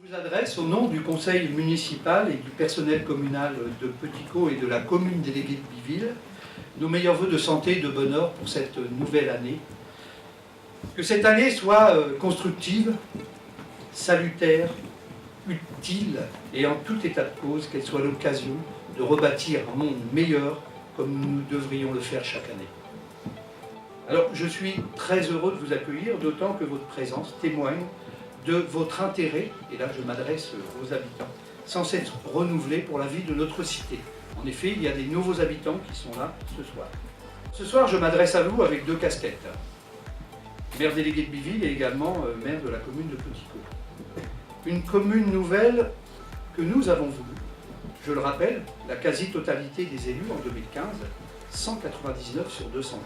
Je vous adresse au nom du conseil municipal et du personnel communal de Petit-Caux et de la commune déléguée de Biville nos meilleurs vœux de santé et de bonheur pour cette nouvelle année. Que cette année soit constructive, salutaire, utile et en tout état de cause, qu'elle soit l'occasion de rebâtir un monde meilleur comme nous devrions le faire chaque année. Alors je suis très heureux de vous accueillir, d'autant que votre présence témoigne de votre intérêt, et là je m'adresse aux habitants, sans s'être renouvelé pour la vie de notre cité. En effet, il y a des nouveaux habitants qui sont là ce soir. Ce soir, je m'adresse à vous avec deux casquettes. Maire délégué de Biville et également maire de la commune de Petit-Caux. Une commune nouvelle que nous avons voulu. Je le rappelle, la quasi-totalité des élus en 2015, 199 sur 213.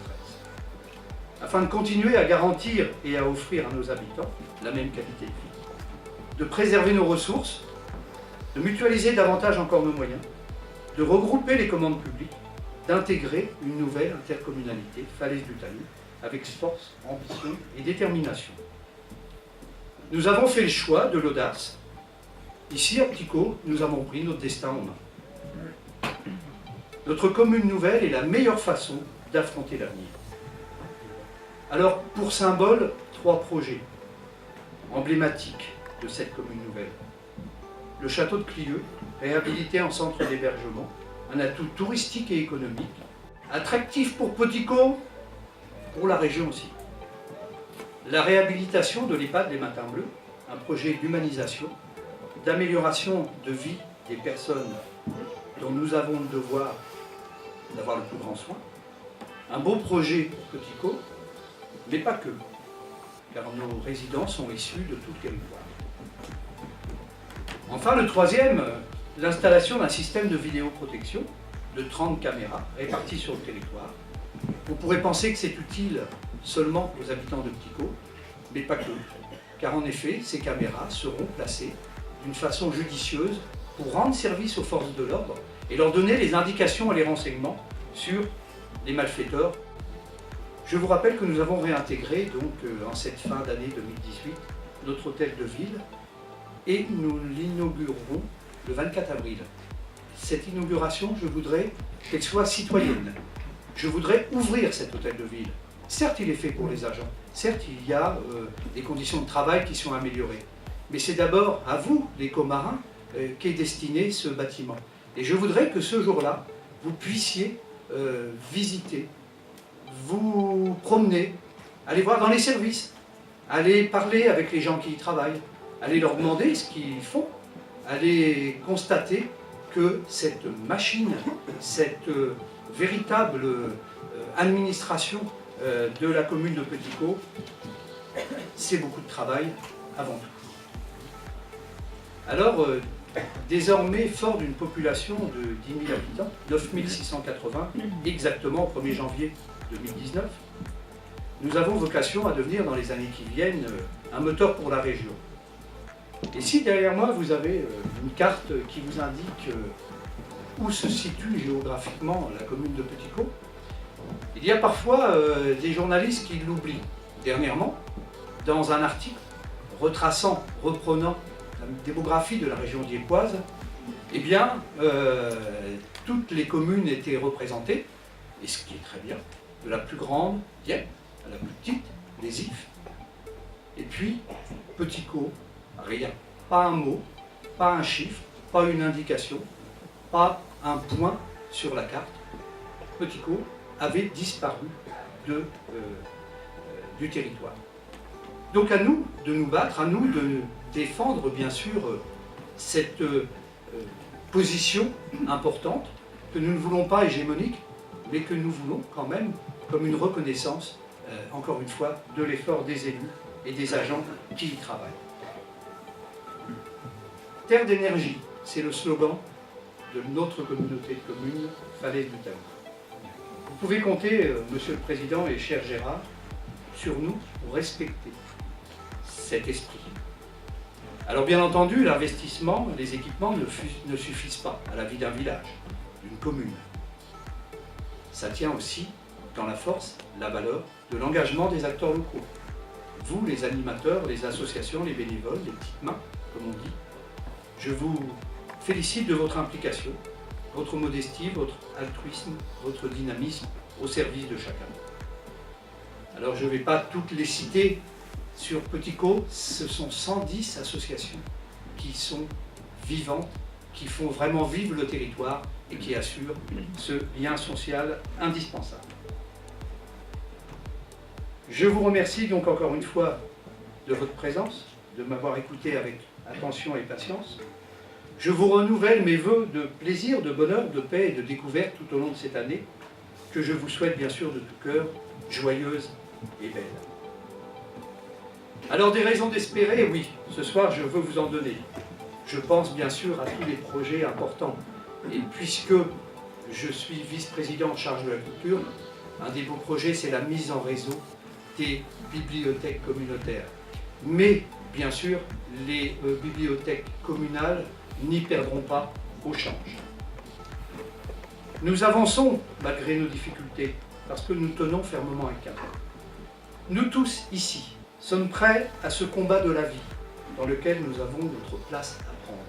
Afin de continuer à garantir et à offrir à nos habitants la même qualité de vie, de préserver nos ressources, de mutualiser davantage encore nos moyens, de regrouper les commandes publiques, d'intégrer une nouvelle intercommunalité, Falaise du Talus, avec force, ambition et détermination. Nous avons fait le choix de l'audace. Ici, à Petit-Caux, nous avons pris notre destin en main. Notre commune nouvelle est la meilleure façon d'affronter l'avenir. Alors, pour symbole, 3 projets emblématiques de cette commune nouvelle. Le château de Clieux, réhabilité en centre d'hébergement, un atout touristique et économique, attractif pour Petit-Caux, pour la région aussi. La réhabilitation de l'EHPAD Les Matins Bleus, un projet d'humanisation, d'amélioration de vie des personnes dont nous avons le devoir d'avoir le plus grand soin. Un beau projet pour Petit-Caux, mais pas que, car nos résidents sont issus de tout le territoire. Enfin, le troisième, l'installation d'un système de vidéoprotection de 30 caméras réparties sur le territoire. On pourrait penser que c'est utile seulement aux habitants de Petit-Caux, mais pas que, car en effet, ces caméras seront placées d'une façon judicieuse pour rendre service aux forces de l'ordre et leur donner les indications et les renseignements sur les malfaiteurs. Je vous rappelle que nous avons réintégré, donc, en cette fin d'année 2018, notre hôtel de ville et nous l'inaugurerons le 24 avril. Cette inauguration, je voudrais qu'elle soit citoyenne. Je voudrais ouvrir cet hôtel de ville. Certes, il est fait pour les agents. Certes, il y a des conditions de travail qui sont améliorées. Mais c'est d'abord à vous, les comarins, qu'est destiné ce bâtiment. Et je voudrais que ce jour-là, vous puissiez visiter, vous promener, aller voir dans les services, aller parler avec les gens qui y travaillent, aller leur demander ce qu'ils font, aller constater que cette machine, cette véritable administration de la commune de Petit-Caux, c'est beaucoup de travail avant tout. Alors, désormais fort d'une population de 10 000 habitants, 9 680 exactement au 1er janvier 2019, nous avons vocation à devenir dans les années qui viennent un moteur pour la région. Et si derrière moi vous avez une carte qui vous indique où se situe géographiquement la commune de Petit-Caux, il y a parfois des journalistes qui l'oublient. Dernièrement, dans un article retraçant, reprenant la démographie de la région dieuppoise, eh bien, toutes les communes étaient représentées, et ce qui est très bien, de la plus grande, Dieppe, à la plus petite, les Ifs, et puis Petit-Caux, rien. Pas un mot, pas un chiffre, pas une indication, pas un point sur la carte. Petit-Caux avait disparu du territoire. Donc à nous de nous battre, à nous de défendre bien sûr cette position importante que nous ne voulons pas hégémonique, mais que nous voulons quand même comme une reconnaissance, encore une fois, de l'effort des élus et des agents qui y travaillent. Terre d'énergie, c'est le slogan de notre communauté de communes, Falaise du Talus. Vous pouvez compter, Monsieur le Président et cher Gérard, sur nous pour respecter cet esprit. Alors bien entendu, l'investissement, les équipements ne suffisent pas à la vie d'un village, d'une commune. Ça tient aussi dans la force, la valeur de l'engagement des acteurs locaux. Vous, les animateurs, les associations, les bénévoles, les petites mains, comme on dit, Je vous félicite de votre implication, votre modestie, votre altruisme, votre dynamisme au service de chacun. Alors je ne vais pas toutes les citer sur Petit Co, ce sont 110 associations qui sont vivantes, qui font vraiment vivre le territoire et qui assurent ce lien social indispensable. Je vous remercie donc encore une fois de votre présence, de m'avoir écouté avec attention et patience. Je vous renouvelle mes vœux de plaisir, de bonheur, de paix et de découverte tout au long de cette année, que je vous souhaite bien sûr de tout cœur, joyeuse et belle. Alors des raisons d'espérer, oui, ce soir je veux vous en donner. Je pense bien sûr à tous les projets importants. Et puisque je suis vice-président en charge de la culture, un des beaux projets c'est la mise en réseau des bibliothèques communautaires. Mais bien sûr, les bibliothèques communales n'y perdront pas au change. Nous avançons malgré nos difficultés parce que nous tenons fermement un cap. Nous tous ici sommes prêts à ce combat de la vie dans lequel nous avons notre place à prendre.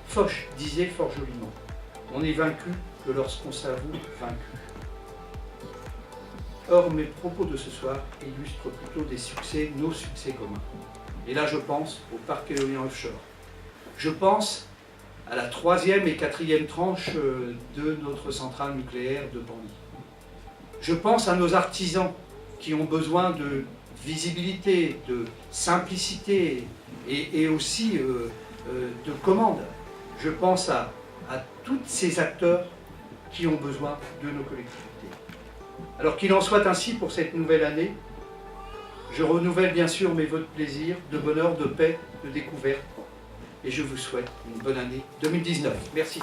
Foch disait fort joliment, on n'est vaincu que lorsqu'on s'avoue vaincu. Or, mes propos de ce soir illustrent plutôt des succès, nos succès communs. Et là, je pense au parc éolien offshore. Je pense à la 3e et 4e tranche de notre centrale nucléaire de Penly. Je pense à nos artisans qui ont besoin de visibilité, de simplicité et aussi de commande. Je pense à tous ces acteurs qui ont besoin de nos collectivités. Alors qu'il en soit ainsi pour cette nouvelle année, je renouvelle bien sûr mes vœux de plaisir, de bonheur, de paix, de découverte, et je vous souhaite une bonne année 2019. Merci.